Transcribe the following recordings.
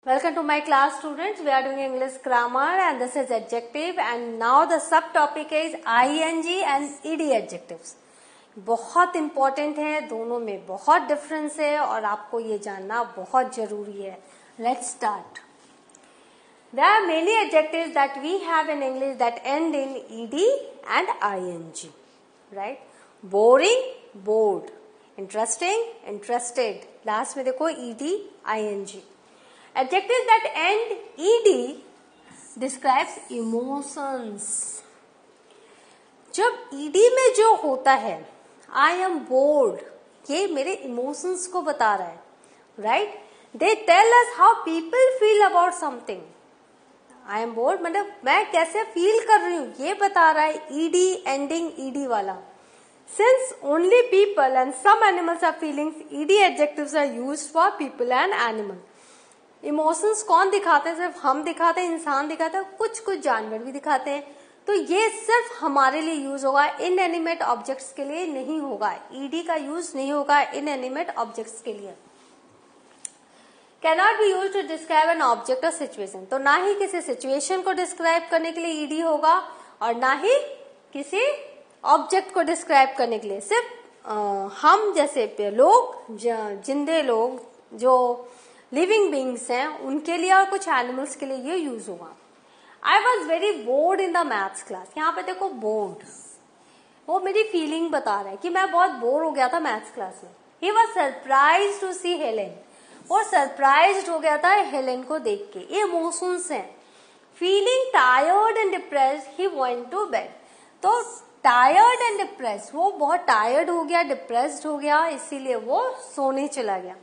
Welcome to my class, students. We are doing English grammar and this is adjective and now the subtopic is ing and ed adjectives. बहुत important है, दोनों में बहुत difference है और आपको ये जानना बहुत जरूरी है. Let's start. There are many adjectives that we have in English that end in ed and ing. Right? Boring, bored. Interesting, interested. Last में देखो ed, ing. Adjectives that end ed describes emotions. जब ed में जो होता है I am bored, ये मेरे emotions को बता रहा है, right? They tell us how people feel about something. I am bored मतलब मैं कैसे feel कर रही हूँ ये बता रहा है ed ending ed वाला. Since only people and some animals have feelings, ed adjectives are used for people and animals. Emotions कौन दिखाते हैं? सिर्फ हम दिखाते हैं, इंसान दिखाते हैं, कुछ कुछ जानवर भी दिखाते हैं. तो ये सिर्फ हमारे लिए यूज होगा, इनएनिमेट ऑब्जेक्ट्स के लिए नहीं होगा. ईडी का यूज नहीं होगा इनएनिमेट ऑब्जेक्ट्स के लिए. Can not be use to describe an object और सिचुएशन. तो ना ही किसी सिचुएशन को डिस्क्राइब करने के लिए ईडी होगा और ना ही किसी ऑब्जेक्ट को डिस्क्राइब करने के लिए. सिर्फ हम जैसे लोग, जिंदे लोग जो लिविंग बींग्स हैं उनके लिए और कुछ एनिमल्स के लिए ये यूज होगा. I was very bored in the maths class. यहाँ पे देखो बोर्ड, वो मेरी फीलिंग बता रहा है कि मैं बहुत बोर हो गया था मैथ्स क्लास में. He was surprise to see Helen. और सरप्राइज हो गया था हेलेन को देख के. ये इमोशंस हैं. Feeling tired and depressed he went to bed. तो टायर्ड एंड डिप्रेस्ड, वो बहुत टायर्ड हो गया, डिप्रेस्ड हो गया, इसीलिए वो सोने चला गया.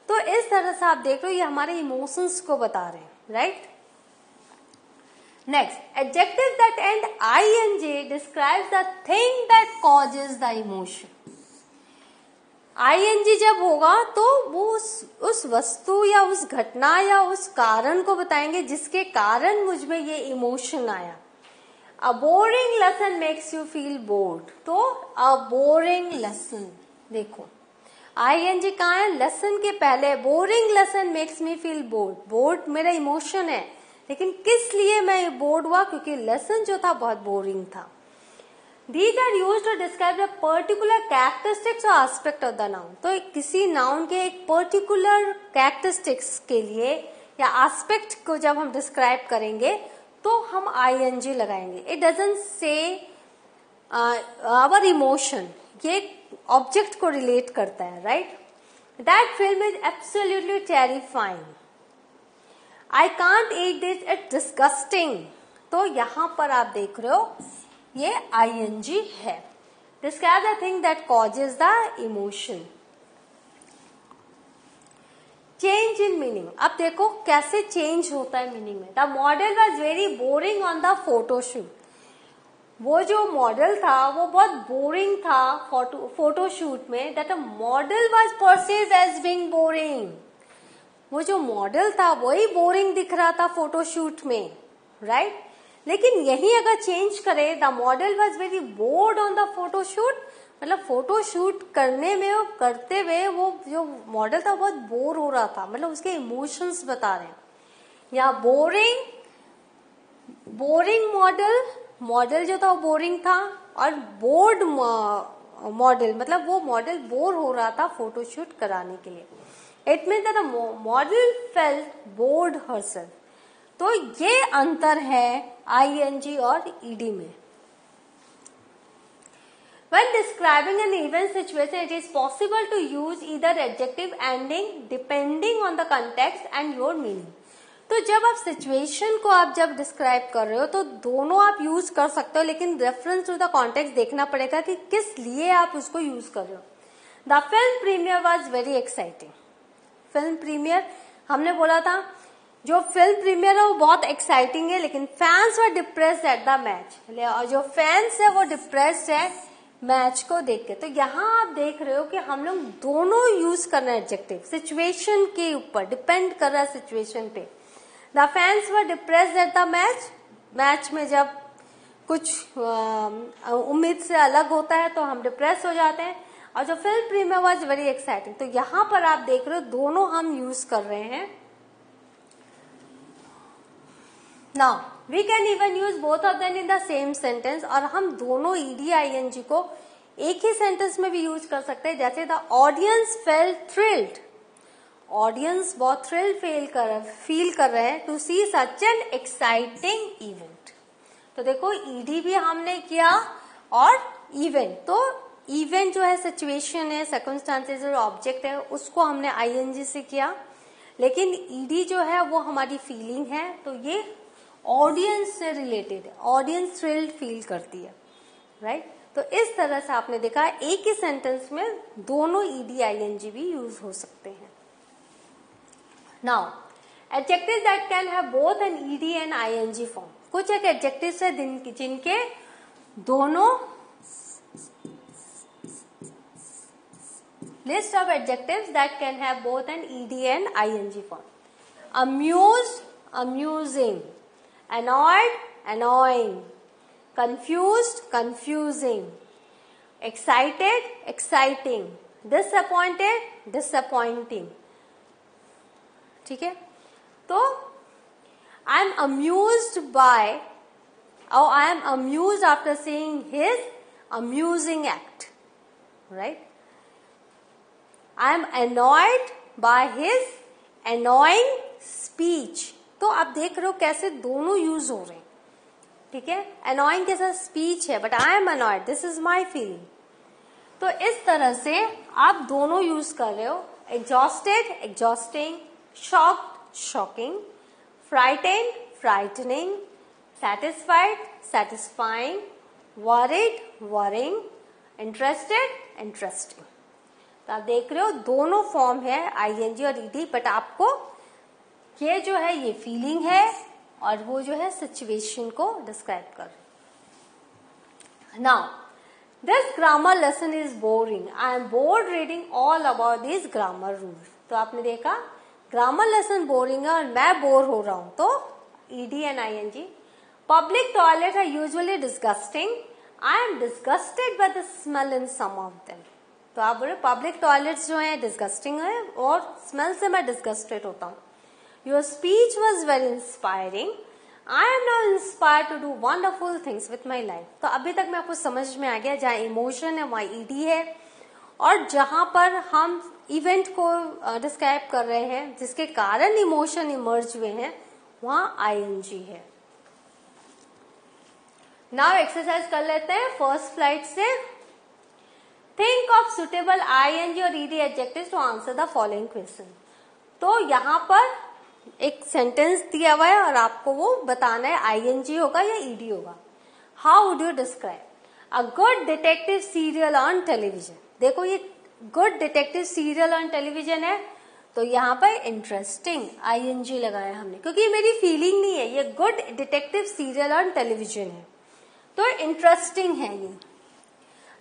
तो इस तरह से आप देख रहे हो ये हमारे इमोशंस को बता रहे हैं, right? Next, adjective that and ing describes the thing that causes the emotion. ing जब होगा तो वो उस वस्तु या उस घटना या उस कारण को बताएंगे जिसके कारण मुझ में ये इमोशन आया. अ boring lesson makes you feel bored. तो अ बोरिंग लेसन, देखो ing कहाँ है? लेसन के पहले. Boring lesson makes me feel bored. Board मेरा इमोशन है, लेकिन किस लिए मैं बोर्ड हुआ? क्योंकि लेसन जो था बहुत बोरिंग था. These are used to describe a particular characteristics or aspect of the noun. तो किसी नाउन के एक पर्टिकुलर कैरेक्टरिस्टिक्स के लिए या एस्पेक्ट को जब हम डिस्क्राइब करेंगे तो हम ing लगाएंगे. It doesn't say our emotion. ये ऑब्जेक्ट को रिलेट करता है, right? That film is absolutely terrifying. I can't eat this, it's disgusting. तो यहां पर आप देख रहे हो ये ing है. Describe the thing that causes the emotion. Change in meaning. अब देखो कैसे चेंज होता है मीनिंग में. The model was very boring on the photoshoot. वो जो मॉडल था वो बहुत बोरिंग था फोटोशूट में. That a model was perceived as being boring. वो जो मॉडल था वही बोरिंग दिख रहा था फोटोशूट में, राइट? लेकिन यही अगर चेंज करे, the model was very bored on the photoshoot, मतलब फोटोशूट करने में करते हुए वो जो मॉडल था बहुत बोर हो रहा था, मतलब उसके इमोशंस बता रहे हैं. या बोरिंग मॉडल जो था वो बोरिंग था और बोर्ड मॉडल मतलब वो मॉडल बोर हो रहा था फोटोशूट कराने के लिए. It means that the model felt board herself. तो ये अंतर है ing और ed में. When describing an event situation, it is possible to use either adjective ending depending on the context and your meaning. तो जब आप सिचुएशन को आप जब डिस्क्राइब कर रहे हो तो दोनों आप यूज कर सकते हो, लेकिन रेफरेंस टू द कॉन्टेक्स्ट देखना पड़ेगा कि किस लिए आप उसको यूज कर रहे हो. The film premiere was very exciting. Film premiere हमने बोला था जो फिल्म प्रीमियर है वो बहुत एक्साइटिंग है, लेकिन fans were depressed at the match. और जो फैंस है वो डिप्रेस्ड है मैच को देख के. तो यहाँ आप देख रहे हो कि हम लोग दोनों यूज करना है एडजेक्टिव. सिचुएशन के ऊपर डिपेंड कर रहा है सिचुएशन पे. The fans were depressed at the match. Match में जब कुछ उम्मीद से अलग होता है तो हम डिप्रेस हो जाते हैं. और जो film premiere was very exciting. तो यहाँ पर आप देख रहे हो दोनों हम यूज कर रहे हैं now we can even use both of them in the same sentence, और हम दोनों ईडी आईएनजी को एक ही सेंटेंस में भी यूज कर सकते हैं. जैसे the audience felt thrilled, audience बहुत थ्रिल फील कर रहे हैं to see such an exciting event. तो देखो ईडी भी हमने किया और इवेंट, तो इवेंट जो है सिचुएशन है, सर्कमस्टांसेस और ऑब्जेक्ट है, उसको हमने आईएनजी से किया. लेकिन ईडी जो है वो हमारी फीलिंग है, तो ये ऑडियंस से रिलेटेड है, ऑडियंस थ्रिल्ड फील करती है, राइट. तो इस तरह से आपने देखा एक ही सेंटेंस में दोनों ईडी आईएनजी भी यूज हो सकते हैं. Now adjectives that can have both an ED and ING form. कुछ एक एडजेक्टिव्स है जिनके दोनों, list of adjectives that can have both an ed and ing form. Amused, amusing. Annoyed, annoying. Confused, confusing. Excited, exciting. Disappointed, disappointing. ठीक है, तो I am amused by, or I am amused after seeing his amusing act, right? I am annoyed by his annoying speech. तो आप देख रहे हो कैसे दोनों यूज हो रहे हैं, ठीक है. annoying के साथ स्पीच है, but I am annoyed, this is my feeling. तो इस तरह से आप दोनों यूज कर रहे हो. exhausted, exhausting. shocked, shocking. frightened, frightening. satisfied, satisfying. worried, worrying. interested, interesting. तो आप देख रहे हो दोनों फॉर्म है आईएनजी और ईडी, बट आपको ये जो है ये फीलिंग है और वो जो है सिचुएशन को डिस्क्राइब कर. Now this grammar lesson is boring. I am board reading all about this grammar rules. तो आपने देखा ग्रामर लेसन बोरिंग है और मैं बोर हो रहा हूं, तो ED and ING. Public toilet are usually disgusting. I am disgusted by the smell in some of them. तो आप बोले पब्लिक टॉयलेट्स जो है डिस्गस्टिंग है और स्मेल से मैं डिस्गस्टेड होता हूँ. Your speech was very inspiring. I am now inspired to do wonderful things with my life. तो अभी तक मैं आपको समझ में आ गया, जहाँ इमोशन है वहाँ ईडी है, और जहां पर हम इवेंट को डिस्क्राइब कर रहे हैं जिसके कारण इमोशन इमर्ज हुए हैं, वहां आईएनजी है. नाउ एक्सरसाइज कर लेते हैं फर्स्ट फ्लाइट से. Think of suitable ing और ed adjectives to answer the following question. तो यहाँ पर एक सेंटेंस दिया हुआ है और आपको वो बताना है ing होगा या ed होगा. How would you describe a good detective serial on television? देखो ये good detective serial on television है, तो यहाँ पर इंटरेस्टिंग ing लगाया हमने, क्योंकि ये मेरी फीलिंग नहीं है, ये good detective serial on television है, तो इंटरेस्टिंग है ये.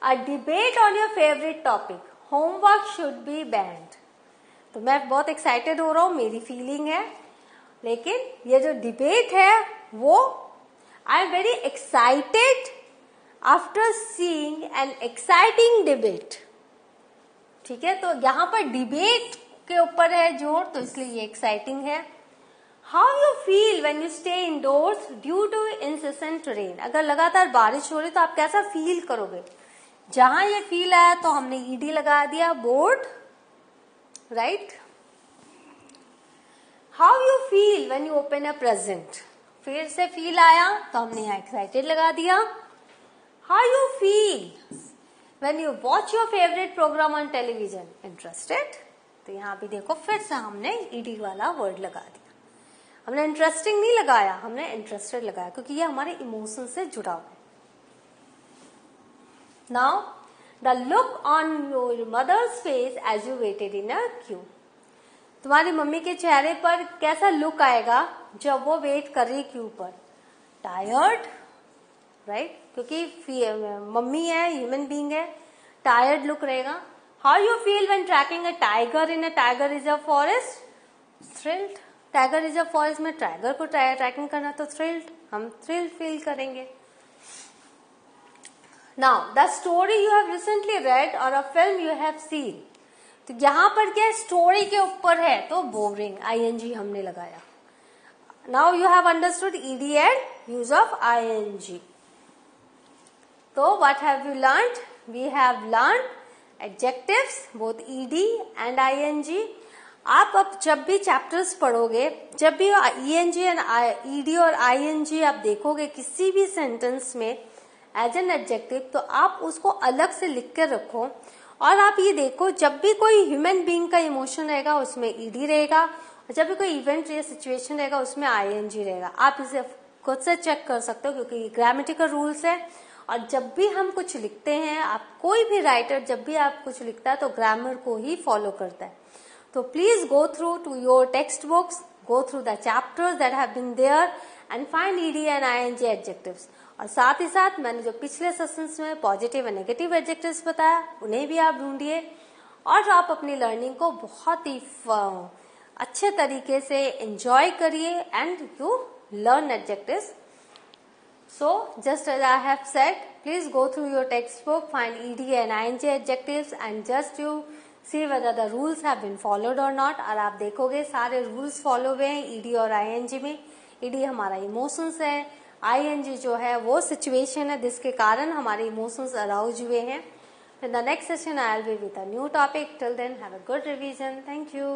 A debate on your favorite topic. Homework should be banned. तो मैं बहुत एक्साइटेड हो रहा हूँ, मेरी फीलिंग है, लेकिन ये जो डिबेट है वो I am very excited after seeing an exciting debate. ठीक है, तो यहाँ पर डिबेट के ऊपर है जोर, तो इसलिए ये एक्साइटिंग है. How you feel when you stay indoors due to incessant rain. अगर लगातार बारिश हो रही तो आप कैसा फील करोगे. जहां ये फील आया तो हमने ईडी लगा दिया, board, right. How you feel when you open a present. फिर से फील आया तो हमने यहाँ एक्साइटेड लगा दिया. How you feel when you watch your favourite programme on television. Interested. तो यहाँ भी देखो फिर से हमने ईडी वाला वर्ड लगा दिया. हमने इंटरेस्टिंग नहीं लगाया, हमने इंटरेस्टेड लगाया, क्योंकि ये हमारे इमोशन से जुड़ा हुआ है. Now, the look on your mother's face as you waited in a queue. तुम्हारी मम्मी के चेहरे पर कैसा लुक आएगा जब वो वेट कर रही क्यू पर. टायर्ड, राइट, क्योंकि मम्मी है, ह्यूमन बीइंग है, टायर्ड लुक रहेगा. How you feel when tracking a tiger in a tiger reserve forest. Thrilled. Tiger reserve forest में टाइगर को ट्रैकिंग करना, तो थ्रिल्ड, हम थ्रिल्ड फील करेंगे. Now, the story you have recently read or a film you have seen. तो यहाँ पर क्या स्टोरी के ऊपर है, तो बोरिंग, आईएनजी हमने लगाया. Now you have understood ed and use of ing. So what have you learned? We have learned adjectives, both ed and ing. आप अब जब भी चैप्टर्स पढ़ोगे, जब भी eng एंड ed और ing आप देखोगे किसी भी सेंटेंस में एज एन एडजेक्टिव, तो आप उसको अलग से लिख कर रखो। और आप ये देखो, जब भी कोई ह्यूमन बीइंग का इमोशन रहेगा उसमें ed रहेगा, और जब भी कोई इवेंट या सिचुएशन रहेगा उसमें ing रहेगा। आप इसे खुद से चेक कर सकते हो क्योंकि ये ग्रामेटिकल रूल्स है। और जब भी हम कुछ लिखते हैं, आप कोई भी राइटर जब भी आप कुछ लिखता है तो ग्रामर को ही फॉलो करता है। तो please go through to your text books, go through the chapters that have been there and find ed and ing adjectives. और साथ ही साथ मैंने जो पिछले सेशंस में पॉजिटिव और नेगेटिव एडजेक्टिव्स बताया, उन्हें भी आप ढूंढिए और आप अपनी लर्निंग को बहुत ही अच्छे तरीके से एंजॉय करिए and you learn adjectives. So, just as I have said, please go through your textbook, find ed and ing adjectives and just you see whether the rules have been followed or not। और आप देखोगे सारे rules follow हुए हैं ed और ing में। ed हमारा emotions है, ing जो है वो situation है जिसके कारण हमारे emotions arouse हुए हैं। In the next session I will be with a new topic. Till then, have a good revision. Thank you.